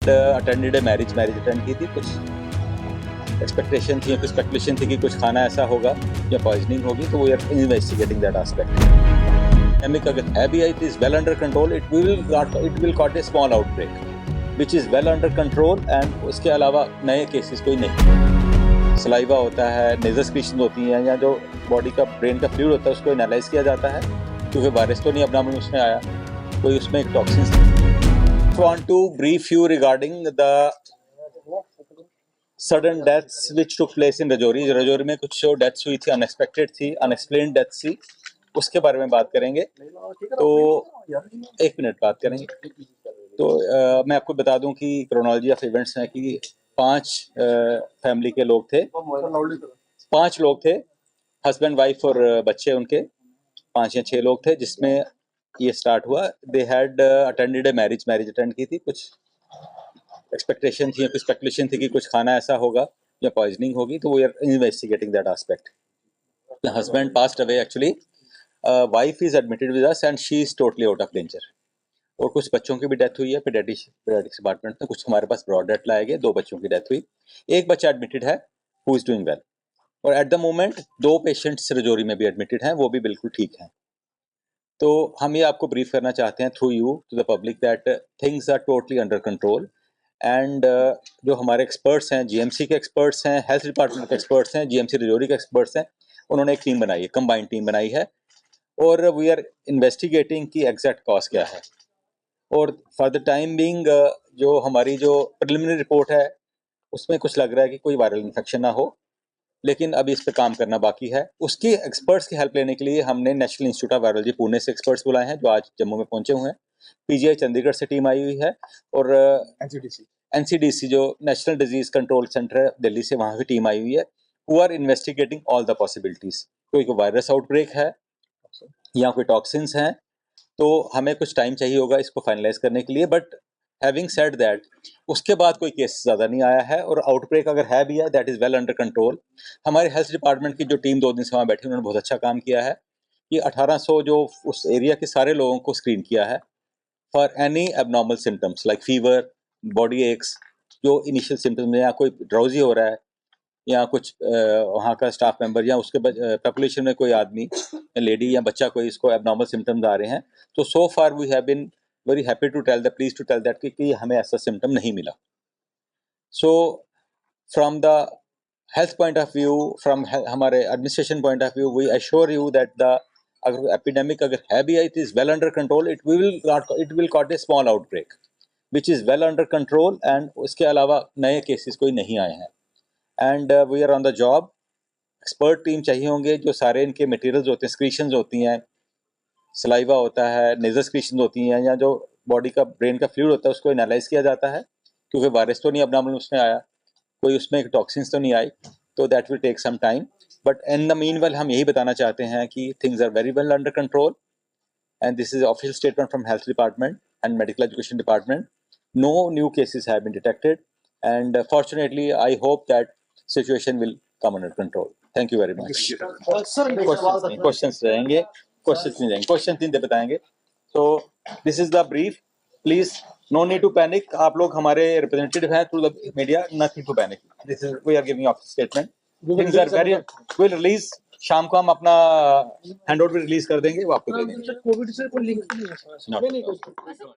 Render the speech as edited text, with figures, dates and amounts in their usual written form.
Attended है marriage attend की थी। कुछ एक्सपेक्टेशन थी, कुछ स्पेकुलेशन थी कि कुछ खाना ऐसा होगा या पॉइजनिंग होगी, तो we are investigating that aspect. Epidemic अगर है भी, it is well under control. It will caught a small outbreak which is well under control, and उसके अलावा नए केसेस कोई नहीं। सलाइवा होता है, नेजल सेक्रीशन होती हैं, या जो बॉडी का ब्रेन का फ्लूइड होता है उसको एनालाइज किया जाता है, क्योंकि वायरस तो नहीं एब्डोमेन उसमें आया, कोई उसमें एक toxins. Want to brief you regarding the sudden deaths which took place in Rajouri। Rajouri में कुछ जो डेथ्स हुई थी, अनएक्सपेक्टेड थी, अनएक्सप्लेन्ड डेथ्स थी, उसके बारे में बात करेंगे। तो एक मिनट बात करेंगे। तो मैं आपको बता दूं कि क्रोनोलॉजी ऑफ इवेंट्स है कि 5 फैमिली के लोग थे, 5 लोग थे, हस्बैंड वाइफ और बच्चे उनके 5 या 6 लोग थे, जिसमें ये स्टार्ट हुआ। They had attended a marriage attend की थी। कुछ एक्सपेक्टेशन थी, कुछ स्पेकुलेशन थी कि कुछ खाना ऐसा होगा या पॉइजनिंग होगी, तो we are investigating that aspect. The husband passed away actually, wife is admitted with us and she is totally out of danger. और कुछ बच्चों की भी डेथ हुई है पीडियाट्रिक्स डिपार्टमेंट में। कुछ हमारे पास ब्रॉड डेथ लाए गए, 2 बच्चों की डेथ हुई, एक बच्चा एडमिटेड है हु इज डूइंग वेल, और at the moment 2 patients Rajouri में भी एडमिटेड हैं, वो भी बिल्कुल ठीक हैं। तो हम ये आपको ब्रीफ करना चाहते हैं through you to the public that things are totally under control, and जो हमारे एक्सपर्ट्स हैं, जीएमसी के एक्सपर्ट्स हैं, हेल्थ डिपार्टमेंट के एक्सपर्ट्स हैं, जीएमसी रजौरी के एक्सपर्ट्स हैं, उन्होंने एक टीम बनाई है, कंबाइंड टीम बनाई है, और वी आर इन्वेस्टिगेटिंग की एग्जैक्ट कॉज क्या है। और फॉर द टाइम बीइंग जो हमारी जो प्रिलिमिनरी रिपोर्ट है उसमें कुछ लग रहा है कि कोई वायरल इन्फेक्शन ना हो, लेकिन अभी इस पे काम करना बाकी है। उसकी एक्सपर्ट्स की हेल्प लेने के लिए हमने national institute of virology Pune से एक्सपर्ट्स बुलाए हैं, जो आज जम्मू में पहुंचे हुए हैं। पीजीआई चंडीगढ़ से टीम आई हुई है, और एनसीडीसी जो नेशनल डिजीज कंट्रोल सेंटर है दिल्ली से, वहां की टीम आई हुई है, who are investigating all the possibilities. कोई वायरस आउटब्रेक है या कोई टॉक्सिन्स हैं, तो हमें कुछ टाइम चाहिए होगा इसको फाइनलाइज करने के लिए। बट हैविंग सेड दैट, उसके बाद कोई केस ज़्यादा नहीं आया है, और आउटब्रेक अगर है भी है, that is well under control. हमारे हेल्थ डिपार्टमेंट की जो टीम 2 दिन से वहाँ बैठी, उन्होंने बहुत अच्छा काम किया है कि 1800 जो उस एरिया के सारे लोगों को स्क्रीन किया है for any abnormal symptoms like fever, body aches, जो इनिशियल सिम्टम्स हैं, या कोई ड्राउजी हो रहा है, या कुछ वहाँ का स्टाफ मेंबर या उसके पॉपुलेशन में कोई आदमी या लेडी या बच्चा कोई इसको एबनॉर्मल सिम्टम्स आ रहे हैं, तो so far we have been very happy to tell the please to tell that कि हमें ऐसा सिम्टम नहीं मिला। So from the health point of view, from हमारे administration point of view, we assure you that the अगर epidemic अगर है भी, it is well under control. It will caught a small outbreak which is well under control, and उसके अलावा नए cases कोई नहीं आए हैं, and we are on the job. Expert team चाहिए होंगे, जो सारे इनके मटेरियल्स होते हैं, स्क्रीशंस होती हैं, सलाइवा होता है, नेजल सेक्रीशन होती हैं, या जो बॉडी का ब्रेन का फ्लूइड होता है उसको एनालाइज किया जाता है, क्योंकि वायरस तो नहीं एब्डोमेन उसमें आया, कोई उसमें एक टॉक्सिन्स तो नहीं आई, तो that will take some time. But in the meanwhile हम यही बताना चाहते हैं कि things are very well under control, and this is official statement from health department and medical education department. No new cases have been detected, and fortunately I hope that situation will come under control. Thank you very much. Questions रहेंगे, questions नहीं रहेंगे, questions नहीं दे बताएंगे। So this is the brief. Please no need to panic. आप लोग हमारे representative हैं through the media. Nothing to panic. This is we are giving official statement. Things are very will release। शाम को हम अपना हैंड आउट भी release कर देंगे, वो आपको दे देंगे। कोविड से कोई लिंक नहीं है।